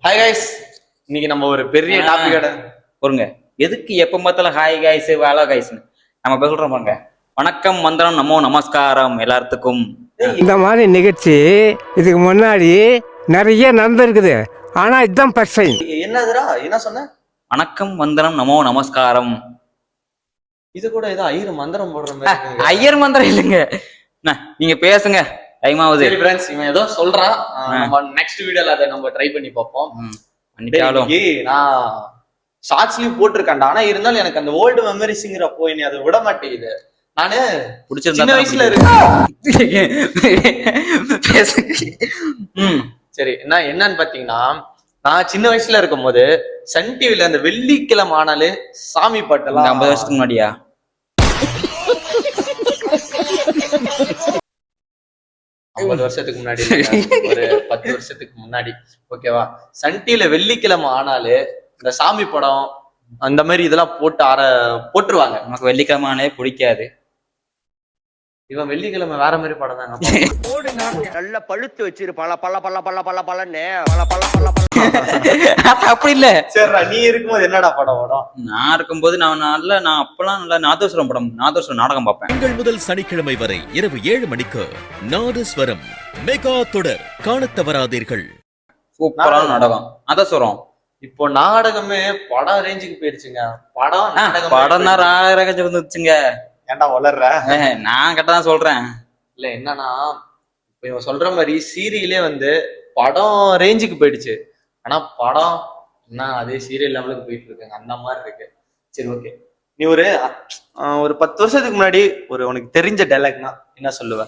Hi guys, இன்னைக்கு நம்ம ஒரு பெரிய டாபிக்கோட பொருங்க. எதுக்கு எப்ப பார்த்தாலும் ஹாய் கைஸ் வேலை கைஸ்னு நம்ம பேசுறோம் பாருங்க. வணக்கம், வந்தனம், நமோ நமஸ்காரம் எல்லாத்துக்கும். இந்த மாதிரி நிகழ்ச்சி இதுக்கு முன்னாடி நிறைய நடந்திருக்குது. ஆனா இதுதான் ஃபர்ஸ்ட் டைம். என்னதுடா என்ன சொன்ன? வணக்கம், வந்தனம், நமோ நமஸ்காரம். இது கூட ஏதோ ஐயர் மந்திரம் போடுற மாதிரி. ஐயர் மந்திரம் இல்லைங்க, நீங்க பேசுங்க, டைம் ஆகுது. சரி ஃப்ரெண்ட்ஸ், இவன் ஏதோ சொல்றான். நம்ம நெக்ஸ்ட் வீடியோல அதை நம்ம ட்ரை பண்ணி பார்ப்போம். நான் ஷார்ட்ஸ்லயும் போட்டிருக்கேன்டா, ஆனா இருந்தாலும் எனக்கு அந்த ஓல்டு மெமரிஸ்ங்கிறப்போ இனி அதை விட மாட்டேங்குது. நானு சின்ன வயசுல இருக்கேன். சரி, என்னன்னு பாத்தீங்கன்னா, நான் சின்ன வயசுல இருக்கும் போது சன் டிவில அந்த வெள்ளிக்கிழமை ஆனாலே சாமி பாட்டெல்லாம் 50 வருஷத்துக்கு முன்னாடியா? வருஷத்துக்கு முன்னாடி, ஒரு 10 வருஷத்துக்கு முன்னாடி, ஓகேவா? சன் டிவில வெள்ளிக்கிழமை ஆனாலே இந்த சாமி படம் அந்த மாதிரி இதெல்லாம் போட்டுருவாங்க. நமக்கு வெள்ளிக்கிழமை ஆனாலே பிடிக்காது. இவன் வெள்ளிக்கிழமை வேற மாதிரி படம் தாங்க. நல்ல பழுத்து வச்சிரு பல பல பல பல பல பலன்னு அப்படி இல்ல. சரிடா, நீ இருக்கும்போது என்னடா படம் ஓடும்? நான் இருக்கும்போது நான் அப்பெல்லாம் நல்லா நாதஸ்வரம் படம், நாதஸ்வரம் நாடகம் பார்ப்பேன். திங்கள் முதல் சனிக்கிழமை வரை இரவு 7 மணிக்கு நாதஸ்வரம் மெகா தொடர் காணத் தவறாதீர்கள். சூப்பரான நாடகம் நாதஸ்வரம். இப்போ நாடகமே படம் ரேஞ்சுக்கு போயிருச்சுங்க. படம் தான் ராகராஜ் வந்துச்சுங்க. ஏன்டா வளர்ற? நான் கரெக்டா சொல்றேன். இல்ல, என்னன்னா இப்ப இவன் சொல்ற மாதிரி சீரியலே வந்து படம் ரேஞ்சுக்கு போயிடுச்சு. ஆனா படம் என்ன அதே சீரியல் லெவலுக்கு போயிட்டு இருக்காங்க, அந்த மாதிரி இருக்கு. சரி, ஓகே. நீ ஒரு 10 வருஷத்துக்கு முன்னாடி உனக்கு தெரிஞ்ச டைலாக்னா என்ன சொல்லுவ?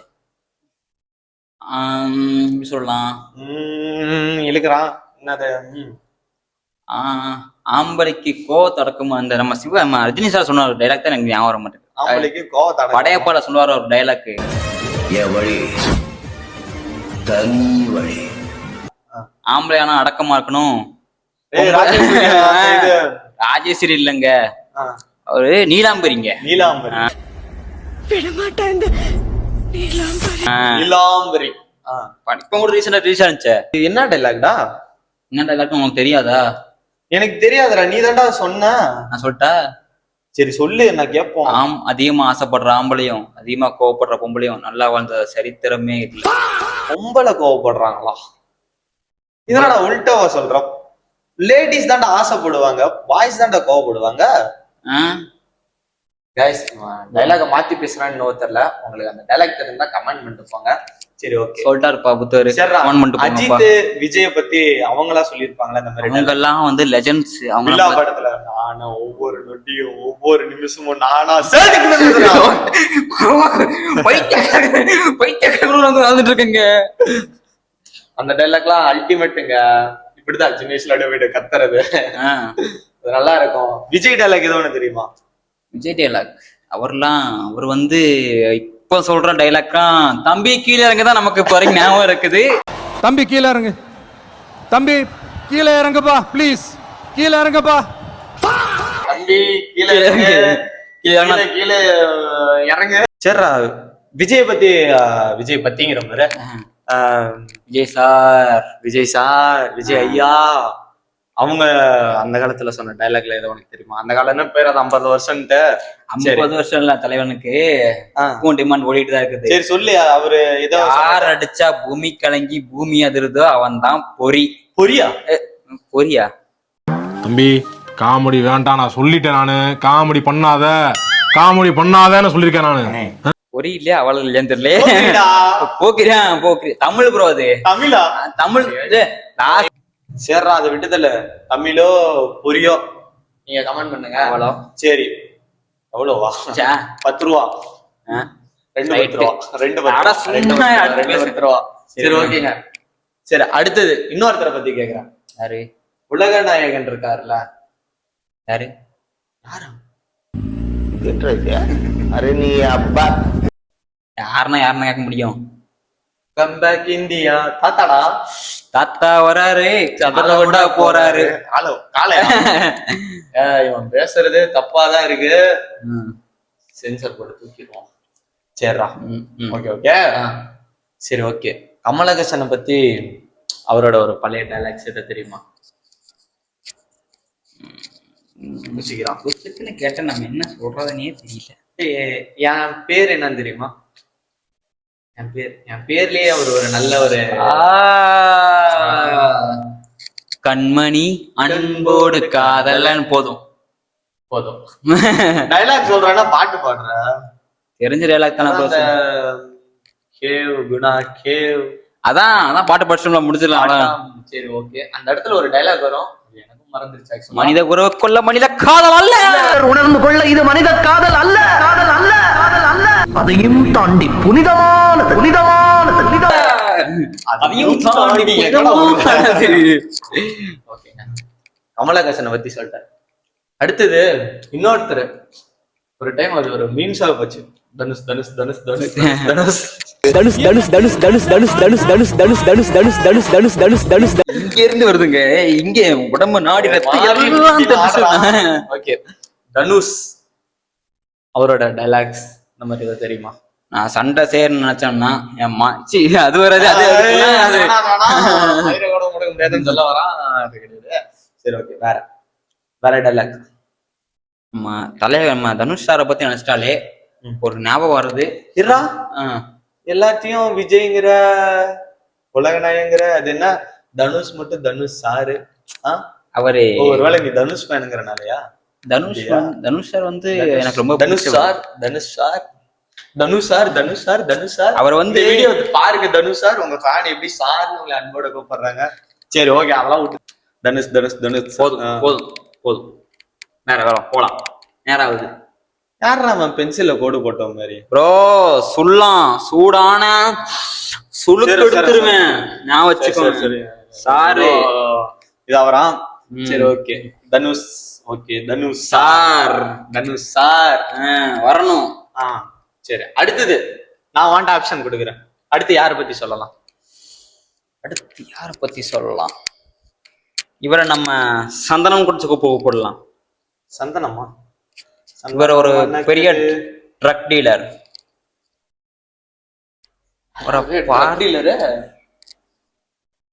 சொல்லலாம். இழுக்கிறான் என்னது? ஆம்பளைக்கு கோவத்தை அடக்கும். அந்த நம்ம ரஜினி சார் சொன்ன ஒரு டைலாக் தான் எனக்கு ஞாபகம் வர மாட்டேங்குது. ஆம்பளைக்கு கோவத்தை படையப்பால சொல்லுவார் ஒரு டைலாக், ஆம்பளை ஆனா அடக்கமா இருக்கணும். ராஜேஸ்வரி இல்லைங்க, அவரு நீலாம்பரிங்க. நீலாம்பரி படிப்ப கூட ரீசெண்டா ரிலீஸ் ஆனிச்சு. என்ன டைலாக்டா? என்ன டைலாக் உங்களுக்கு தெரியாதா? எனக்கு தெரியாதுடா, நீ தான்டா சொன்ன. நான் சொல்லிட்டா? சரி சொல்லு, நான் கேட்போம். அதிகமா ஆசைப்படுற ஆம்பளையும் அதிகமா கோவப்படுற பொம்பளையும் நல்லா வாழ்ந்த சரித்திரமே இல்ல. பொம்பளை கோவப்படுறாங்களா? இதனால உள்டாவா சொல்றோம்? லேடிஸ் தான்டா ஆசைப்படுவாங்க, பாய்ஸ் தான்டா கோவப்படுவாங்க. கைஸ், டைலாக மாத்தி பேசுறான்னு தெரியல. உங்களுக்கு அந்த டைலாக் தெரிஞ்சா கமெண்ட் பண்ணிட்டு போங்க. சரி, ஓகே. சொல்லிட்டாருப்பா புத்தர். அஜித் விஜய பத்தி அவங்களா சொல்லிருப்பாங்களா இந்த மாதிரி? அவங்க எல்லாம் வந்து லெஜெண்ட்ஸ். அவங்க படத்துல நானும் ஒவ்வொரு நொட்டியும் ஒவ்வொரு நிமிஷமும் நானா வாழ்ந்துட்டு இருக்கேங்க. அந்த டைலாக்லாம் அல்டிமேட்டுங்க. இப்படிதான் சின்ன வயசுல வீடு கத்துறது நல்லா இருக்கும். விஜய் டைலாக் எது ஒண்ணு தெரியுமா? விஜய் டைலாக் அவர் வந்து இப்ப சொல்ற டைலாக்லாம் தம்பி கீழே இறங்குதான் நமக்கு இப்ப வரைக்கும் ஞாபகம் இருக்குது. தம்பி கீழே இறங்கு, தம்பி கீழே இறங்குப்பா, ப்ளீஸ் கீழே இறங்குப்பா, தம்பி கீழே கீழே இறங்கு. சரிடா, விஜய் பத்திங்கிற மாதிரி விஜய் சார் விஜய் ஐயா அவங்க அந்த காலத்துல சொன்ன டைலாக்ல ஏதோ உனக்கு தெரியுமா? அந்த காலம் என்ன பேர், அது 50 வருஷம்ட்டு. 50 வருஷம் இல்ல, தலைவனுக்கு டிமாண்ட் ஓடிட்டு தான் இருக்குது. சரி சொல்லு. அவரு ஏதோ யார் அடிச்சா பூமி கலங்கி பூமி அதிருதோ அவன் தான் பொரியா. தம்பி காமெடி வேண்டாம், நான் சொல்லிட்டேன். நானு காமெடி பண்ணாதன்னு சொல்லிருக்கேன் நானு. பொரி இல்லையா அவள் இல்லையான்னு தெரியல. போக்கிறேன் தமிழ் ப்ரோ. அது தமிழ். சேர்றா, அதை விட்டுதல்ல. தமிழோ பொரியோ நீங்க கமெண்ட் பண்ணுங்க. அவ்வளோ. சரி, எவ்வளோவா? 10 ரூபா. 2 ரூபா. சரி, ஓகேங்க. சரி, அடுத்தது இன்னொருத்தரை பத்தி கேக்குறேன். யாரு? உலக நாயகன் இருக்காருல்ல, யாரு? அரே நீ அப்பா யாருன்னா கேட்க முடியும்? கம் பேக் இந்தியா தாத்தாடா. தாத்தா வராரு, சதரவண்டா போறாரு. இவன் பேசுறது தப்பாதான் இருக்கு. சென்சர் போட்டு தூக்கிடுவோம். சரிடா, ஓகே. சரி, ஓகே. கமலஹாசனை பத்தி அவரோட ஒரு பழைய டைலாக்ஸ் எதை தெரியுமா? யோசிக்கிறான். புத்தகத்துல கேட்ட நம்ம என்ன சொல்றதுன்னே தெரியல. என் பேர் என்னன்னு தெரியுமா? என் பேர்லயே அவர் ஒரு நல்ல ஒரு கண்மணி அன்போடு காதலன் போதும். டைலாக் சொல்றானா பாட்டு பாடுற தெரிஞ்ச டைலாக் தானே bro. கேவ் குணா கேவ் அதான் பாட்டு படிச்சோம்ல, முடிச்சிடலாம். சரி ஓகே. அந்த இடத்துல ஒரு டைலாக் வரும், எனக்கும் மறந்துருச்சு actually. மனித உறவு கொள்ள மனித காதல் அல்ல. உணர்ந்து கொள்ள இது மனித காதல் அல்ல, காதல் அல்ல, காதல் அல்ல. அதையும் தாண்டி புனிதமானது, புனிதமானது, அதையும் தாண்டி ஓகே. கமலஹாசனை பத்தி சொல்லிட்டாரு. அடுத்தது இன்னொருத்தர் ஒரு டைம் அது ஒரு மீம்ஸாக போச்சு. தனுஷ் தனுஷ் தனுஷ் தனுஷ் தனுஷ் தனுஷ் தனுஷ் தனுஷ் தனுஷ் தனுஷ் தனுஷ் தனுஷ் தனுஷ் தனுஷ் தனுஷ் தனுஷ் தனுஷ் தனுஷ் தனுஷ் இங்க இருந்து வருதுங்க. இங்க உடம்பு நாடி ஓகே. தனுஷ் அவரோட டைலாக்ஸ் இந்த மாதிரி ஏதாவது தெரியுமா? நான் சண்டை செய்யணும்னு நினைச்சேன்னா ஏம்மா சி அது வராது, அது முடியாதுன்னு சொல்ல வரான். அது கிடையாது. சரி ஓகே. வேற டைலாக். நம்ம தலைவர் நம்ம தனுஷ் சாரை பத்தி நினைச்சிட்டாலே ஒரு ஞாபகம் வருது. இருடா, எல்லாத்தையும் விஜய்ங்கிற உலகநாயகங்கிற அது என்ன தனுஷ் மட்டும் தனுஷ் சாரு. அவரு ஒருவேளை நீ தனுஷ் ஃபேனுங்கிறனாலயா? தனுஷ் சார் வந்து எனக்கு ரொம்ப Dhanush sir Dhanush sir Dhanush sir Dhanush sir Dhanush sir அவர் வந்து வீடியோ பாருங்க. தனுஷ் சார் உங்க ஃபேன் எப்படி சார் உங்களை அன்போட கூப்பிடுறாங்க. சரி ஓகே, அதெல்லாம் விட்டு தனுஷ் தனுஷ் தனுஷ் போதும் போதும் போதும். நேரம் வரும் போலாம். நேரம் ஆகுது. யாரா அவன் பென்சில்ல கோடு போட்ட மாதிரி? ப்ரோ சுல்லாம் சூடான சுளுக்கு எடுத்துருவேன். நான் வச்சுக்கோங்க சாரு. இது அவரா? சரி okay. Dhanush. Okay Dhanush sir. Dhanush sir வரணும். சரி அடுத்தது நான் வாண்ட ஆப்ஷன் கொடுக்குறேன். அடுத்து யாரை பத்தி சொல்லலாம்? அடுத்து யாரை பத்தி சொல்லலாம்? இவரை நம்ம சந்தனம் குடிச்சு போடலாம். சந்தனமா? இவர் ஒரு பெரிய ட்ரக் டீலர். டீலரு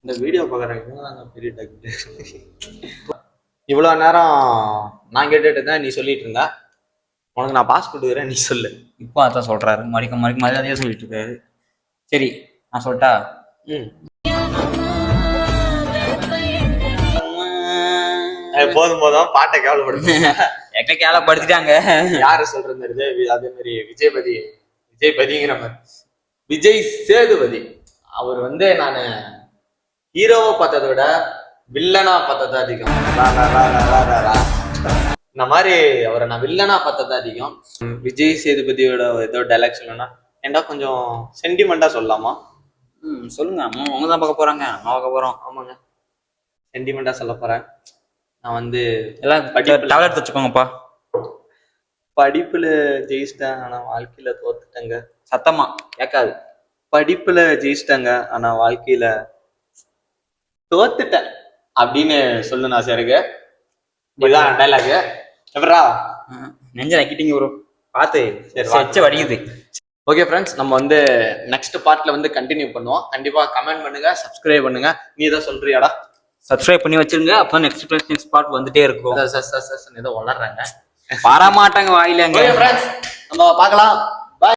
இந்த வீடியோ பாக்குறாங்க பெரிய ட்ரக் டீலர். இவ்வளவு நேரம் நான் கேட்டுட்டு இருந்தேன், நீ சொல்லிட்டு இருந்த. உனக்கு நான் பாஸ் கொடுக்குறேன், நீ சொல்லு. இப்போ அதான் சொல்றாரு, மறிக்க மரியாதையா சொல்லிட்டு இருக்காரு. சரி நான் சொல்லட்டா? போதும் போதும் பாட்டை கேவலப்படுத்த கேவலப்படுத்திட்டாங்க. யாரு சொல்றது? அதே மாதிரி விஜய்பதிங்கிற மாதிரி விஜய் சேதுபதி. அவர் வந்து நான் ஹீரோவை பார்த்ததை விட வில்லனா பார்த்தது அதிகம். இந்த மாதிரி அவரை நான் வில்லனா பார்த்தது அதிகம். விஜய் சேதுபதியோட ஏதோ டைலாக் சொல்லணும்னா ஏன்டா கொஞ்சம் சென்டிமெண்டா சொல்லலாமா? சொல்லுங்க. அவங்க தான் பார்க்க போறாங்க, நம்ம பார்க்க போறோம். ஆமாங்க, சென்டிமெண்டா சொல்ல போறேன். நான் வந்து எல்லாம் டேப்லெட் வச்சுக்கோங்கப்பா. படிப்புல ஜெயிச்சிட்டேன், ஆனா வாழ்க்கையில தோத்துட்டேங்க. சத்தமா கேட்காது. படிப்புல ஜெயிச்சிட்டாங்க, ஆனா வாழ்க்கையில தோத்துட்டேன் அப்படின்னு சொல்லணும் ஆசை இருக்கு. இதுதான் டைலாக். எப்படா நெஞ்ச நக்கிட்டீங்க ப்ரோ, பார்த்து வடிக்குது. ஓகே ஃப்ரெண்ட்ஸ், நம்ம வந்து நெக்ஸ்ட் பார்ட்ல வந்து கண்டினியூ பண்ணுவோம். கண்டிப்பா கமெண்ட் பண்ணுங்க, சப்ஸ்கிரைப் பண்ணுங்க. நீ தான் சொல்றியாடா? சப்ஸ்கிரைப் பண்ணி வச்சிருங்க, அப்போ நெக்ஸ்ட் பார்ட் வந்துட்டே இருக்கும். ஏதோ வளர்றாங்க, வரமாட்டாங்க வாயிலாங்க. நம்ம பார்க்கலாம்.